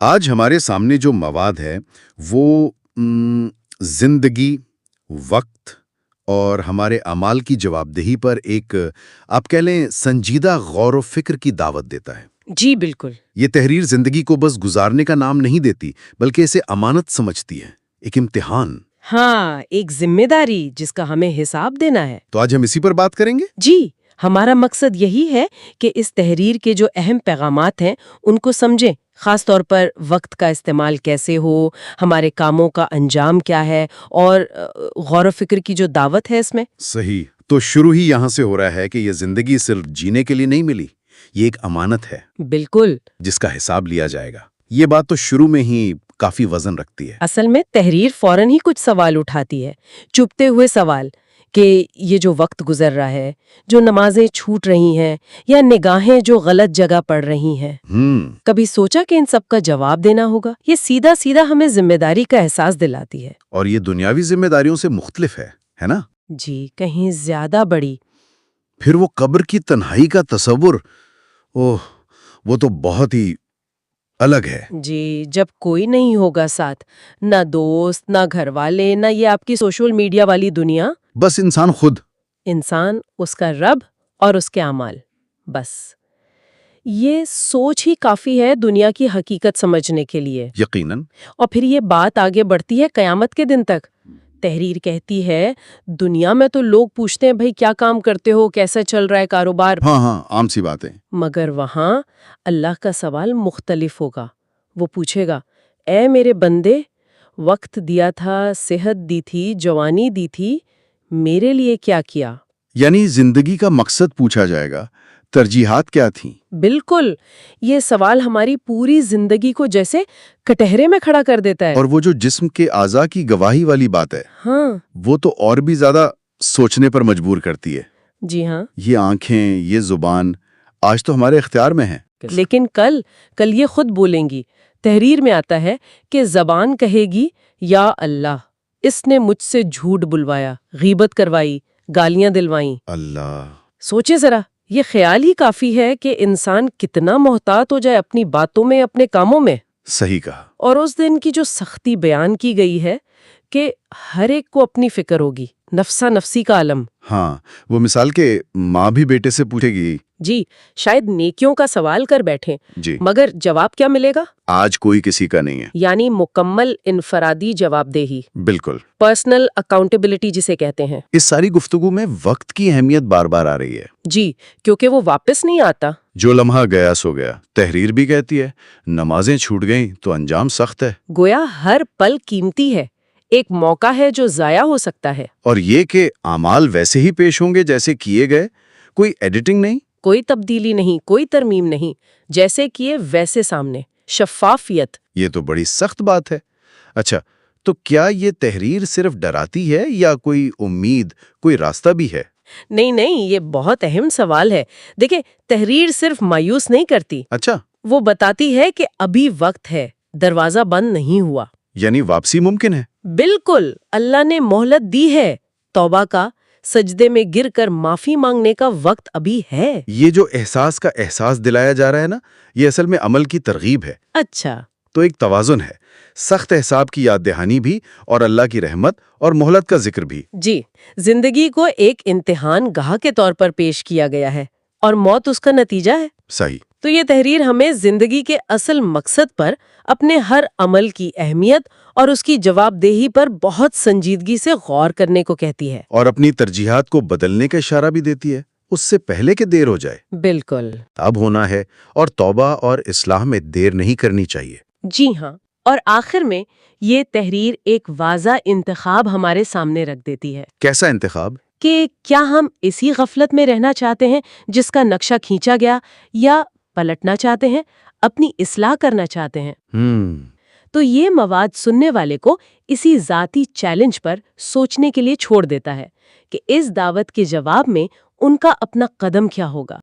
آج ہمارے سامنے جو مواد ہے وہ زندگی، وقت اور ہمارے اعمال کی جواب دہی پر ایک آپ کہہ لیں سنجیدہ غور و فکر کی دعوت دیتا ہے۔ جی بالکل۔ یہ تحریر زندگی کو بس گزارنے کا نام نہیں دیتی بلکہ اسے امانت سمجھتی ہے، ایک امتحان۔ ہاں، ایک ذمہ داری جس کا ہمیں حساب دینا ہے۔ تو آج ہم اسی پر بات کریں گے؟ جی، ہمارا مقصد یہی ہے کہ اس تحریر کے جو اہم پیغامات ہیں ان کو سمجھیں، خاص طور پر وقت کا استعمال کیسے ہو، ہمارے کاموں کا انجام کیا ہے اور غور و فکر کی جو دعوت ہے اس میں۔ صحیح، تو شروع ہی یہاں سے ہو رہا ہے کہ یہ زندگی صرف جینے کے لیے نہیں ملی، یہ ایک امانت ہے۔ بالکل۔ جس کا حساب لیا جائے گا۔ یہ بات تو شروع میں ہی کافی وزن رکھتی ہے۔ اصل میں تحریر فوراً ہی کچھ سوال اٹھاتی ہے، چپتے ہوئے سوال کہ یہ جو وقت گزر رہا ہے، جو نمازیں چھوٹ رہی ہیں یا نگاہیں جو غلط جگہ پڑ رہی ہیں، کبھی سوچا کہ ان سب کا جواب دینا ہوگا؟ یہ سیدھا سیدھا ہمیں ذمہ داری کا احساس دلاتی ہے۔ اور یہ دنیاوی ذمہ داریوں سے مختلف ہے نا؟ جی، کہیں زیادہ بڑی۔ پھر وہ قبر کی تنہائی کا تصور، وہ تو بہت ہی الگ ہے۔ جی، جب کوئی نہیں ہوگا ساتھ، نہ دوست، نہ گھر والے، نہ یہ آپ کی سوشل میڈیا والی دنیا، بس انسان خود، انسان، اس کا رب اور اس کے اعمال، بس۔ یہ سوچ ہی کافی ہے دنیا کی حقیقت سمجھنے کے لیے۔ یقیناً۔ اور پھر یہ بات آگے بڑھتی ہے قیامت کے دن تک۔ تحریر کہتی ہے دنیا میں تو لوگ پوچھتے ہیں بھئی کیا کام کرتے ہو، کیسا چل رہا ہے کاروبار؟ ہاں، عام سی بات ہے۔ مگر وہاں اللہ کا سوال مختلف ہوگا۔ وہ پوچھے گا، اے میرے بندے، وقت دیا تھا، صحت دی تھی، جوانی دی تھی، میرے لیے کیا کیا؟ یعنی زندگی کا مقصد پوچھا جائے گا، ترجیحات کیا تھیں؟ بالکل، یہ سوال ہماری پوری زندگی کو جیسے کٹہرے میں کھڑا کر دیتا ہے۔ اور وہ جو جسم کے اعضاء کی گواہی والی بات ہے، ہاں، وہ تو اور بھی زیادہ سوچنے پر مجبور کرتی ہے۔ جی ہاں۔ یہ آنکھیں، یہ زبان، آج تو ہمارے اختیار میں ہیں، لیکن کل یہ خود بولیں گی۔ تحریر میں آتا ہے کہ زبان کہے گی، یا اللہ، اس نے مجھ سے جھوٹ بلوایا، غیبت کروائی، گالیاں دلوائیں۔ اللہ! سوچے ذرا، یہ خیال ہی کافی ہے کہ انسان کتنا محتاط ہو جائے اپنی باتوں میں، اپنے کاموں میں۔ صحیح کہا۔ اور اس دن کی جو سختی بیان کی گئی ہے کہ ہر ایک کو اپنی فکر ہوگی، نفسا نفسی کا عالم۔ ہاں، وہ مثال کہ ماں بھی بیٹے سے پوچھے گی، جی، شاید نیکیوں کا سوال کر بیٹھیں، جی، مگر جواب کیا ملے گا؟ آج کوئی کسی کا نہیں ہے۔ یعنی مکمل انفرادی جواب دہی، بالکل۔ پرسنل اکاؤنٹیبلٹی جسے کہتے ہیں۔ اس ساری گفتگو میں وقت کی اہمیت بار بار آ رہی ہے۔ جی، کیونکہ وہ واپس نہیں آتا۔ جو لمحہ گیا سو گیا۔ تحریر بھی کہتی ہے نمازیں چھوٹ گئیں تو انجام سخت ہے۔ گویا ہر پل قیمتی ہے، ایک موقع ہے جو ضائع ہو سکتا ہے۔ اور یہ کہ اعمال ویسے ہی پیش ہوں گے جیسے کیے گئے، کوئی ایڈیٹنگ نہیں، کوئی تبدیلی نہیں، کوئی ترمیم نہیں، جیسے کیے ویسے سامنے، شفافیت۔ یہ تو بڑی سخت بات ہے۔ اچھا، تو کیا یہ تحریر صرف ڈراتی ہے یا کوئی امید، کوئی راستہ بھی ہے؟ نہیں، یہ بہت اہم سوال ہے۔ دیکھیں، تحریر صرف مایوس نہیں کرتی، اچھا، وہ بتاتی ہے کہ ابھی وقت ہے، دروازہ بند نہیں ہوا۔ یعنی واپسی ممکن ہے۔ بالکل، اللہ نے مہلت دی ہے، توبہ کا، سجدے میں گر کر معافی مانگنے کا وقت ابھی ہے۔ یہ جو احساس کا احساس دلایا جا رہا ہے نا، یہ اصل میں عمل کی ترغیب ہے۔ اچھا، تو ایک توازن ہے، سخت حساب کی یاد دہانی بھی اور اللہ کی رحمت اور مہلت کا ذکر بھی۔ جی، زندگی کو ایک امتحان گاہ کے طور پر پیش کیا گیا ہے اور موت اس کا نتیجہ ہے۔ صحیح۔ تو یہ تحریر ہمیں زندگی کے اصل مقصد پر، اپنے ہر عمل کی اہمیت اور اس کی جواب دہی پر بہت سنجیدگی سے غور کرنے کو کہتی ہے۔ اور اپنی ترجیحات کو بدلنے کا اشارہ بھی دیتی ہے، اس سے پہلے کہ دیر ہو جائے۔ بالکل۔ اب ہونا ہے، اور توبہ اور اصلاح میں دیر نہیں کرنی چاہیے۔ جی ہاں، اور آخر میں یہ تحریر ایک واضح انتخاب ہمارے سامنے رکھ دیتی ہے۔ کیسا انتخاب؟ کہ کیا ہم اسی غفلت میں رہنا چاہتے ہیں جس کا نقشہ کھینچا گیا، یا پلٹنا چاہتے ہیں، اپنی اصلاح کرنا چاہتے ہیں؟ تو یہ مواد سننے والے کو اسی ذاتی چیلنج پر سوچنے کے لیے چھوڑ دیتا ہے کہ اس دعوت کے جواب میں ان کا اپنا قدم کیا ہوگا۔